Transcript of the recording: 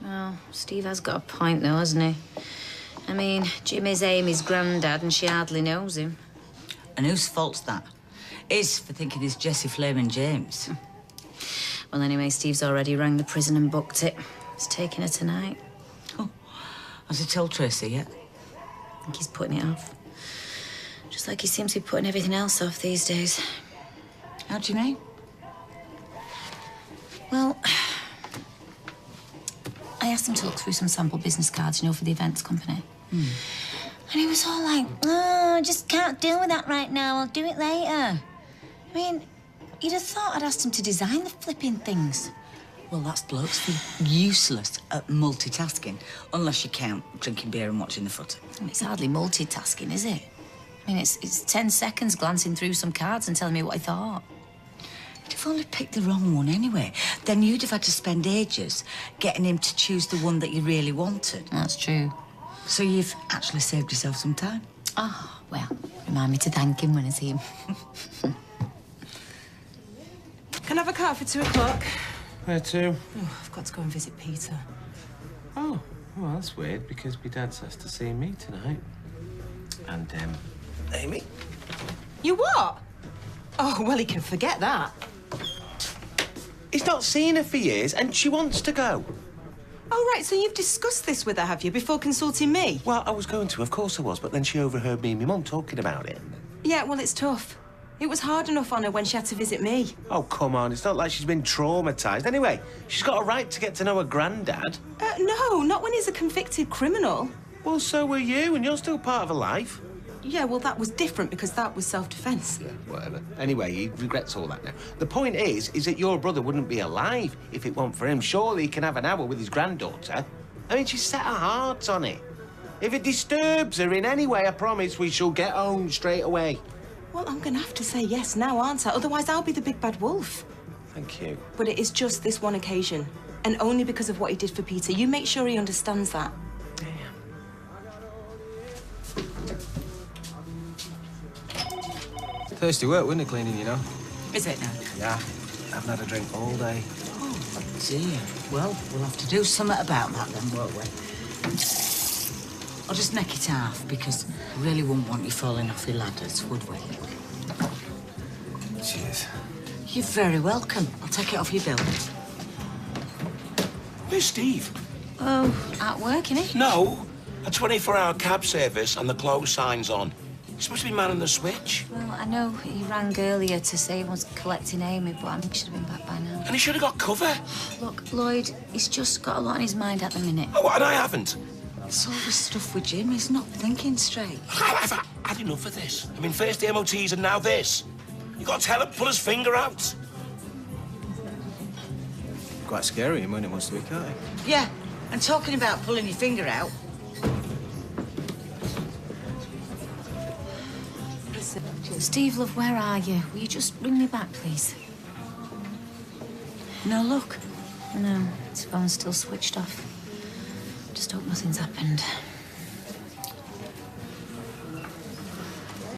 Well, Steve has got a point, though, hasn't he? I mean, Jimmy's Amy's granddad, and she hardly knows him. And whose fault's that? His for thinking he's Jessie Flaming James. Well, anyway, Steve's already rang the prison and booked it. He's taking her tonight. Oh, has he told Tracy yet? I think he's putting it off. Just like he seems to be putting everything else off these days. How do you mean? Well, I asked him to look through some sample business cards, you know, for the events company. And he was all like, oh, I just can't deal with that right now. I'll do it later. I mean, you'd have thought I'd asked him to design the flipping things. Well, that's blokes for useless at multitasking, unless you count drinking beer and watching the footy. It's hardly multitasking, is it? I mean, it's 10 seconds glancing through some cards and telling me what I thought. You'd have only picked the wrong one anyway. Then you'd have had to spend ages getting him to choose the one that you really wanted. That's true. So you've actually saved yourself some time. Oh, well, remind me to thank him when I see him. Can I have a car for 2 o'clock? Where to? Oh, I've got to go and visit Peter. Oh, well, that's weird, because my dad says to see me tonight. And, Amy? You what? Oh, well, he can forget that. He's not seen her for years, and she wants to go. Oh, right, so you've discussed this with her, have you, before consulting me? Well, I was going to, of course I was, but then she overheard me and my mum talking about it. Yeah, well, it's tough. It was hard enough on her when she had to visit me. Oh, come on, it's not like she's been traumatised. Anyway, she's got a right to get to know her granddad. No, not when he's a convicted criminal. Well, so were you, and you're still part of her life. Yeah, well, that was different because that was self-defence. Yeah, whatever. Anyway, he regrets all that now. The point is that your brother wouldn't be alive if it weren't for him. Surely he can have an hour with his granddaughter. I mean, she set her heart on it. If it disturbs her in any way, I promise we shall get home straight away. Well, I'm going to have to say yes now, aren't I? Otherwise, I'll be the big bad wolf. Thank you. But it is just this one occasion, and only because of what he did for Peter. You make sure he understands that. Thirsty work, wouldn't it, cleaning, you know? Is it now? Yeah. I haven't had a drink all day. Oh, dear. Well, we'll have to do something about that then, won't we? I'll just neck it half, because we really wouldn't want you falling off your ladders, would we? Cheers. You're very welcome. I'll take it off your bill. Where's Steve? Oh, at work, innit? No. A 24-hour cab service and the close sign's on. He's supposed to be manning the switch. Well, I know he rang earlier to say he was collecting Amy, but I think he should have been back by now. And he should have got cover. Look, Lloyd, he's just got a lot on his mind at the minute. Oh, and I haven't. It's all this stuff with Jim. He's not thinking straight. I've had enough of this. I mean, first the MOTs and now this. You got to tell him, pull his finger out. Quite scary when it wants to be cut. Yeah, and talking about pulling your finger out. Steve, love, where are you? Will you just ring me back, please? No luck. No, his phone's still switched off. Just hope nothing's happened.